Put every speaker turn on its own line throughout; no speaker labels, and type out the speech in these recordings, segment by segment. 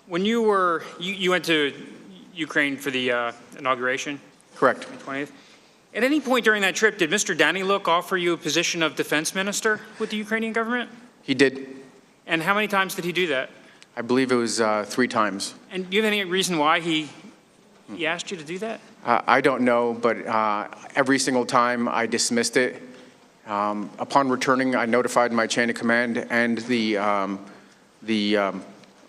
When you went to Ukraine for the inauguration?
Correct.
On the 20th. At any point during that trip, did Mr. Daniluk offer you a position of defense minister with the Ukrainian government?
He did.
And how many times did he do that?
I believe it was 3 times.
And do you have any reason why he asked you to do that?
I don't know, but every single time I dismissed it. Upon returning, I notified my chain of command and the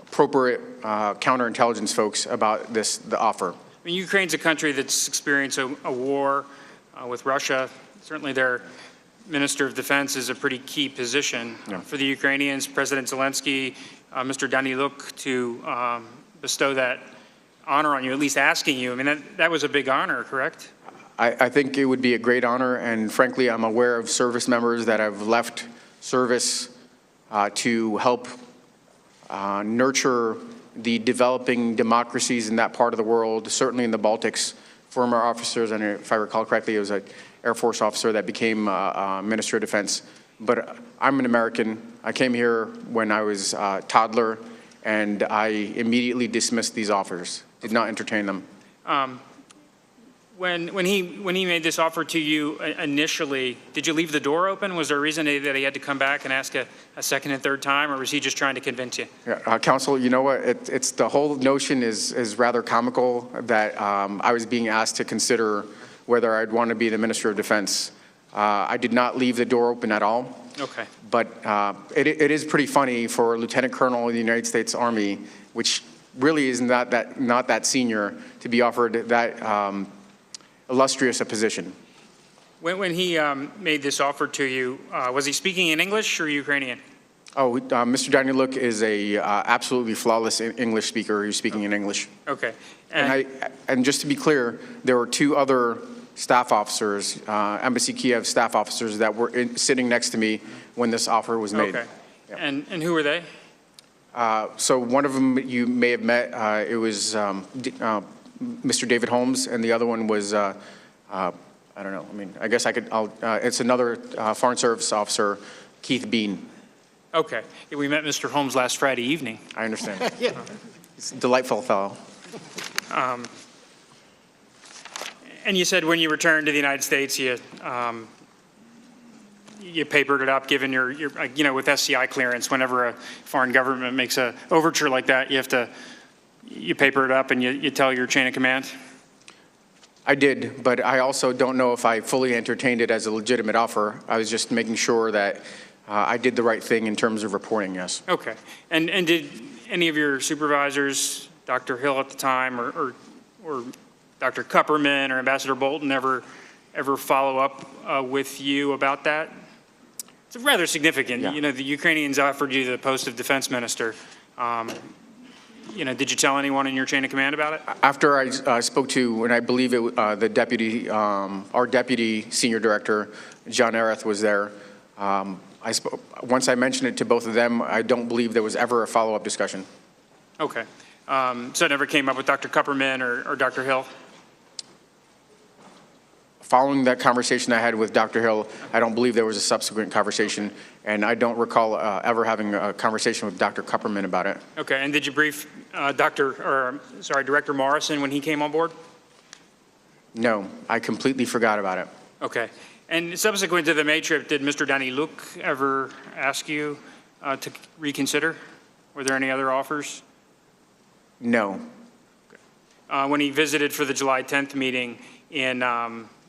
appropriate counterintelligence folks about the offer.
I mean, Ukraine's a country that's experienced a war with Russia. Certainly their Minister of Defense is a pretty key position for the Ukrainians. President Zelensky, Mr. Daniluk, to bestow that honor on you, at least asking you. I mean, that was a big honor, correct?
I think it would be a great honor, and frankly, I'm aware of service members that have left service to help nurture the developing democracies in that part of the world, certainly in the Baltics. Former officers, and if I recall correctly, it was an Air Force officer that became Minister of Defense. But I'm an American. I came here when I was a toddler, and I immediately dismissed these offers, did not entertain them.
When he made this offer to you initially, did you leave the door open? Was there a reason that he had to come back and ask a second and third time, or was he just trying to convince you?
Yeah, Counsel, you know what? It's the whole notion is rather comical that I was being asked to consider whether I'd want to be the Minister of Defense. I did not leave the door open at all. Okay. But it is pretty funny for a Lieutenant Colonel in the United States Army, which really is not that senior, to be offered that illustrious a position.
When he made this offer to you, was he speaking in English or Ukrainian?
Oh, Mr. Daniluk is a absolutely flawless English speaker. He was speaking in English.
Okay.
And just to be clear, there were 2 other staff officers, Embassy Kiev staff officers, that were sitting next to me when this offer was made.
Okay.
Yeah.
And who were they?
So one of them you may have met. It was Mr. David Holmes, and the other one was, I don't know, I mean, I guess it's another Foreign Service officer, Keith Bean.
Okay. Yeah, we met Mr. Holmes last Friday evening.
I understand. Yeah. He's a delightful fellow.
And you said when you returned to the United States, you papered it up, given your with SCI clearance. Whenever a foreign government makes a overture like that, you paper it up and you tell your chain of command?
I did, but I also don't know if I fully entertained it as a legitimate offer. I was just making sure that I did the right thing in terms of reporting, yes. Okay.
And did any of your supervisors, Dr. Hill at the time, or Dr. Kupperman or Ambassador Bolton ever follow up with you about that? It's rather significant. Yeah. You know, the Ukrainians offered you the post of defense minister. Did you tell anyone in your chain of command about it?
After I spoke to, and I believe the deputy, our deputy senior director, John Areth, was there. Once I mentioned it to both of them, I don't believe there was ever a follow-up discussion.
Okay. So it never came up with Dr. Kupperman or Dr. Hill?
Following that conversation I had with Dr. Hill, I don't believe there was a subsequent conversation, and I don't recall ever having a conversation with Dr. Kupperman about it.
Okay, and did you brief Director Morrison when he came on board?
No, I completely forgot about it.
Okay, and subsequent to the May trip, did Mr. Daniluk ever ask you to reconsider? Were there any other offers?
No.
Okay. When he visited for the July 10th meeting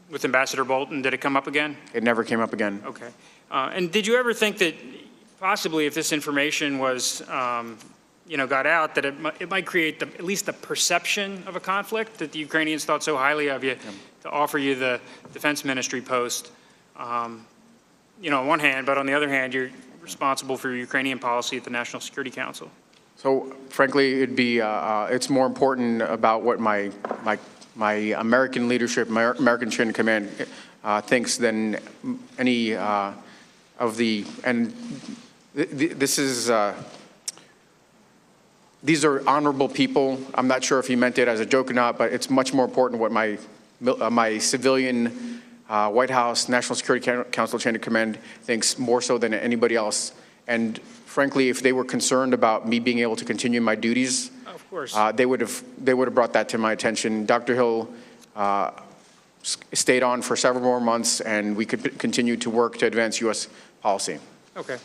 with Ambassador Bolton, did it come up again?
It never came up again.
Okay. And did you ever think that possibly if this information was, got out, that it might create at least the perception of a conflict, that the Ukrainians thought so highly of you to offer you the defense ministry post, on one hand, but on the other hand, you're responsible for Ukrainian policy at the National Security Council?
So, frankly, it's more important about what my American leadership, my American chain of command thinks than any of the, and these are honorable people. I'm not sure if he meant it as a joke or not, but it's much more important what my civilian White House National Security Council chain of command thinks, more so than anybody else. And frankly, if they were concerned about me being able to continue my duties,
Of course.
they would have brought that to my attention. Dr. Hill stayed on for several more months, and we could continue to work to advance U.S. policy.
Okay.